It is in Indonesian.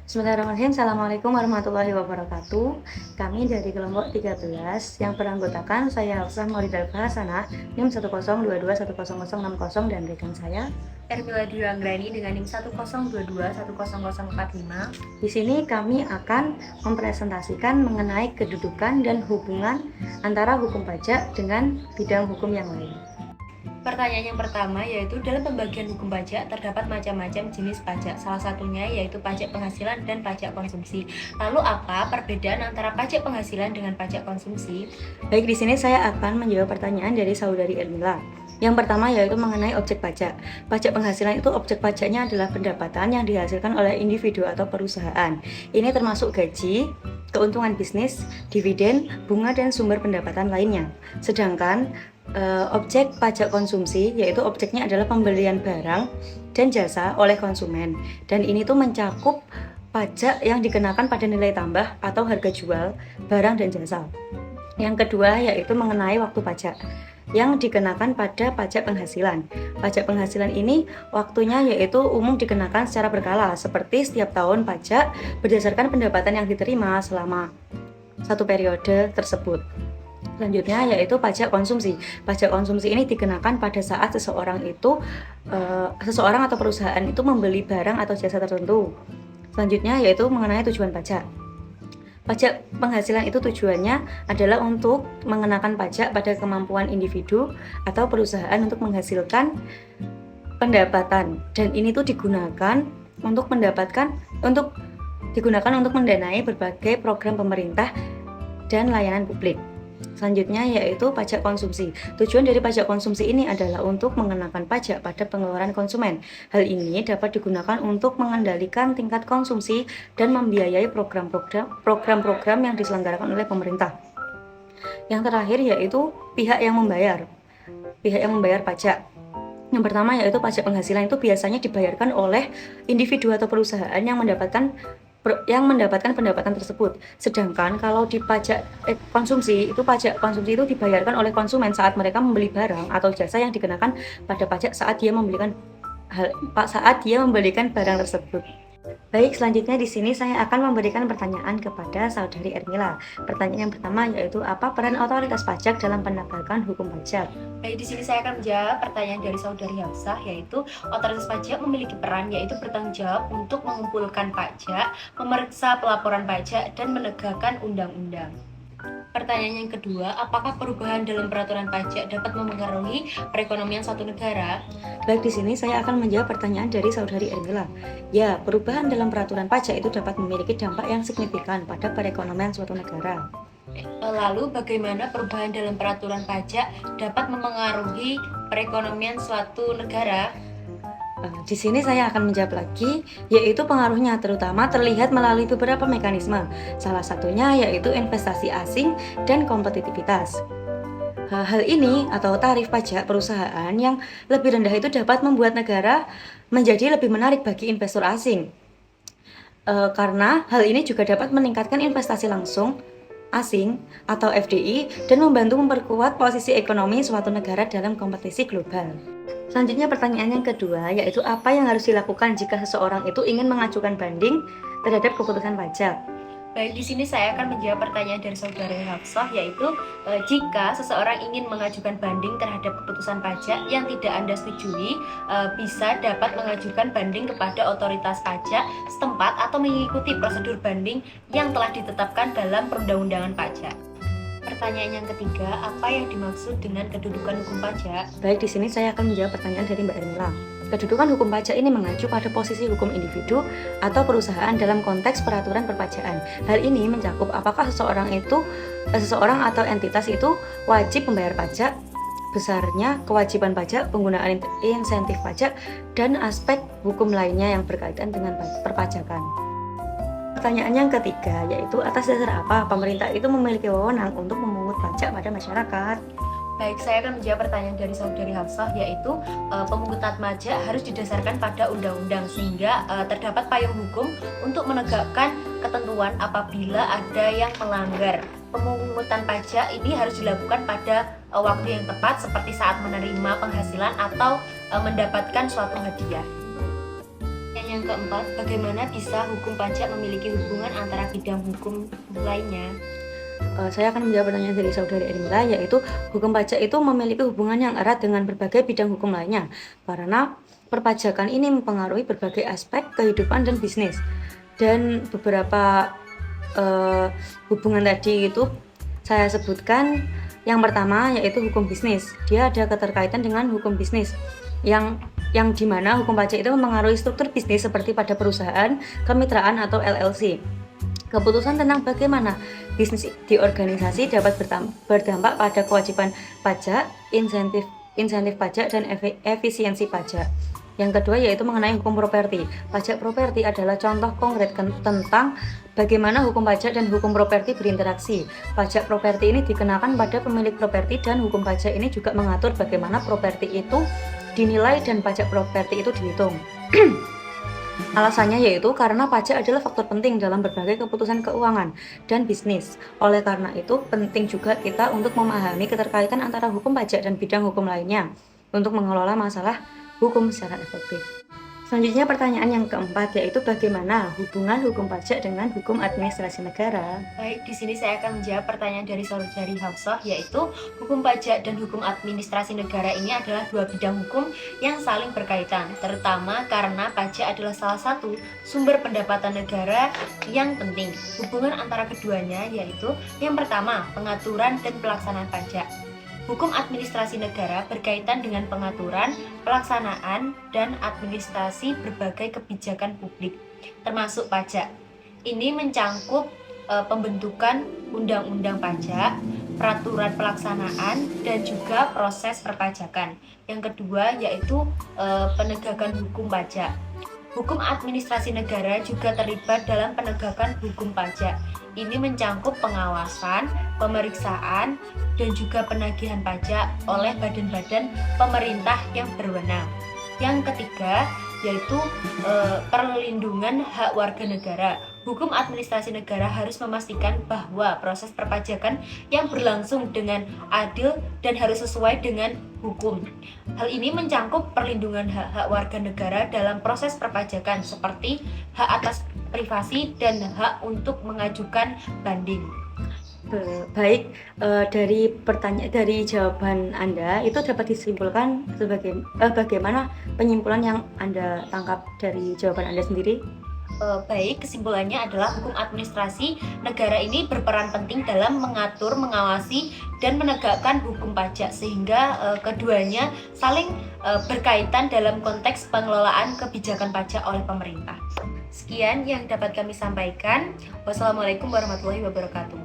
Bismillahirrahmanirrahim. Assalamualaikum warahmatullahi wabarakatuh. Kami dari kelompok 13 yang beranggotakan saya Hafsah Maulida Alfahasana NIM 102210060 dan rekan saya Ermila Dwi Anggrani dengan NIM 102210045. Di sini kami akan mempresentasikan mengenai kedudukan dan hubungan antara hukum pajak dengan bidang hukum yang lain. Pertanyaan yang pertama yaitu dalam pembagian hukum pajak terdapat macam-macam jenis pajak. Salah satunya yaitu pajak penghasilan dan pajak konsumsi. Lalu apa perbedaan antara pajak penghasilan dengan pajak konsumsi? Baik, di sini saya akan menjawab pertanyaan dari saudari Ermila. Yang pertama yaitu mengenai objek pajak. Pajak penghasilan itu objek pajaknya adalah pendapatan yang dihasilkan oleh individu atau perusahaan. Ini termasuk gaji, keuntungan bisnis, dividen, bunga, dan sumber pendapatan lainnya. Sedangkan objek pajak konsumsi yaitu objeknya adalah pembelian barang dan jasa oleh konsumen, dan ini tuh mencakup pajak yang dikenakan pada nilai tambah atau harga jual barang dan jasa. Yang kedua yaitu mengenai waktu pajak yang dikenakan pada pajak penghasilan. Pajak penghasilan ini waktunya yaitu umum dikenakan secara berkala, seperti setiap tahun pajak berdasarkan pendapatan yang diterima selama satu periode tersebut. Selanjutnya yaitu pajak konsumsi. Pajak konsumsi ini dikenakan pada saat seseorang atau perusahaan itu membeli barang atau jasa tertentu. Selanjutnya yaitu mengenai tujuan pajak. Pajak penghasilan itu tujuannya adalah untuk mengenakan pajak pada kemampuan individu atau perusahaan untuk menghasilkan pendapatan, dan ini tuh digunakan untuk mendanai berbagai program pemerintah dan layanan publik. Selanjutnya yaitu pajak konsumsi. Tujuan dari pajak konsumsi ini adalah untuk mengenakan pajak pada pengeluaran konsumen. Hal ini dapat digunakan untuk mengendalikan tingkat konsumsi dan membiayai program-program yang diselenggarakan oleh pemerintah. Yang terakhir yaitu pihak yang membayar pajak. Yang pertama yaitu pajak penghasilan itu biasanya dibayarkan oleh individu atau perusahaan yang mendapatkan pendapatan tersebut. Sedangkan kalau di pajak konsumsi itu dibayarkan oleh konsumen saat mereka membeli barang atau jasa yang dikenakan pada pajak saat dia membelikan barang tersebut. Baik, selanjutnya di sini saya akan memberikan pertanyaan kepada saudari Ermila. Pertanyaan yang pertama yaitu apa peran otoritas pajak dalam penegakan hukum pajak? Baik, di sini saya akan menjawab pertanyaan dari saudari Hafsah, yaitu otoritas pajak memiliki peran yaitu bertanggung jawab untuk mengumpulkan pajak, memeriksa pelaporan pajak, dan menegakkan undang-undang. Pertanyaan yang kedua, apakah perubahan dalam peraturan pajak dapat mempengaruhi perekonomian suatu negara? Baik, di sini saya akan menjawab pertanyaan dari saudari Ermila. Ya, perubahan dalam peraturan pajak itu dapat memiliki dampak yang signifikan pada perekonomian suatu negara. Lalu bagaimana perubahan dalam peraturan pajak dapat mempengaruhi perekonomian suatu negara? Di sini saya akan menjawab lagi, yaitu pengaruhnya terutama terlihat melalui beberapa mekanisme. Salah satunya yaitu investasi asing dan kompetitivitas. Hal ini atau tarif pajak perusahaan yang lebih rendah itu dapat membuat negara menjadi lebih menarik bagi investor asing. Karena hal ini juga dapat meningkatkan investasi langsung asing atau FDI dan membantu memperkuat posisi ekonomi suatu negara dalam kompetisi global. Selanjutnya pertanyaan yang kedua yaitu apa yang harus dilakukan jika seseorang itu ingin mengajukan banding terhadap keputusan pajak? Baik, di sini saya akan menjawab pertanyaan dari saudara Hafsah, yaitu jika seseorang ingin mengajukan banding terhadap keputusan pajak yang tidak Anda setujui, bisa dapat mengajukan banding kepada otoritas pajak setempat atau mengikuti prosedur banding yang telah ditetapkan dalam perundang-undangan pajak. Pertanyaan yang ketiga, apa yang dimaksud dengan kedudukan hukum pajak? Baik, di sini saya akan menjawab pertanyaan dari Mbak Ermila. Kedudukan hukum pajak ini mengacu pada posisi hukum individu atau perusahaan dalam konteks peraturan perpajakan. Hal ini mencakup apakah seseorang atau entitas itu wajib membayar pajak, besarnya kewajiban pajak, penggunaan insentif pajak, dan aspek hukum lainnya yang berkaitan dengan perpajakan. Pertanyaan yang ketiga yaitu atas dasar apa pemerintah itu memiliki wewenang untuk memungut pajak pada masyarakat? Baik, saya akan menjawab pertanyaan dari saudari Hafsah, yaitu pemungutan pajak harus didasarkan pada undang-undang sehingga terdapat payung hukum untuk menegakkan ketentuan apabila ada yang melanggar. Pemungutan pajak ini harus dilakukan pada waktu yang tepat seperti saat menerima penghasilan atau mendapatkan suatu hadiah. yang keempat, bagaimana bisa hukum pajak memiliki hubungan antara bidang hukum lainnya? Saya akan menjawab pertanyaan dari saudari Ernila, yaitu hukum pajak itu memiliki hubungan yang erat dengan berbagai bidang hukum lainnya, karena perpajakan ini mempengaruhi berbagai aspek kehidupan dan bisnis. Dan beberapa hubungan tadi itu saya sebutkan. Yang pertama yaitu hukum bisnis. Dia ada keterkaitan dengan hukum bisnis yang dimana hukum pajak itu mempengaruhi struktur bisnis seperti pada perusahaan, kemitraan atau LLC. Keputusan tentang bagaimana bisnis di organisasi dapat berdampak pada kewajiban pajak, insentif pajak, dan efisiensi pajak. Yang kedua yaitu mengenai hukum properti. Pajak properti adalah contoh konkret tentang bagaimana hukum pajak dan hukum properti berinteraksi. Pajak properti ini dikenakan pada pemilik properti dan hukum pajak ini juga mengatur bagaimana properti itu dinilai dan pajak properti itu dihitung. Alasannya yaitu karena pajak adalah faktor penting dalam berbagai keputusan keuangan dan bisnis. Oleh karena itu, penting juga kita untuk memahami keterkaitan antara hukum pajak dan bidang hukum lainnya untuk mengelola masalah hukum secara efektif. Selanjutnya pertanyaan yang keempat yaitu bagaimana hubungan hukum pajak dengan hukum administrasi negara. Baik, di sini saya akan menjawab pertanyaan dari saudari Hafsah, yaitu hukum pajak dan hukum administrasi negara ini adalah dua bidang hukum yang saling berkaitan, terutama karena pajak adalah salah satu sumber pendapatan negara yang penting. Hubungan antara keduanya yaitu yang pertama, pengaturan dan pelaksanaan pajak. Hukum administrasi negara berkaitan dengan pengaturan, pelaksanaan, dan administrasi berbagai kebijakan publik, termasuk pajak. Ini mencangkup pembentukan undang-undang pajak, peraturan pelaksanaan, dan juga proses perpajakan. Yang kedua yaitu penegakan hukum pajak. Hukum administrasi negara juga terlibat dalam penegakan hukum pajak. Ini mencangkup pengawasan, pemeriksaan, dan juga penagihan pajak oleh badan-badan pemerintah yang berwenang. Yang ketiga yaitu perlindungan hak warga negara. Hukum administrasi negara harus memastikan bahwa proses perpajakan yang berlangsung dengan adil dan harus sesuai dengan hukum. Hal ini mencangkup perlindungan hak-hak warga negara dalam proses perpajakan seperti hak atas privasi dan hak untuk mengajukan banding. Baik, dari jawaban Anda itu dapat disimpulkan sebagai bagaimana penyimpulan yang Anda tangkap dari jawaban Anda sendiri? Baik, kesimpulannya adalah hukum administrasi negara ini berperan penting dalam mengatur, mengawasi, dan menegakkan hukum pajak sehingga keduanya saling berkaitan dalam konteks pengelolaan kebijakan pajak oleh pemerintah. Sekian yang dapat kami sampaikan. Wassalamualaikum warahmatullahi wabarakatuh.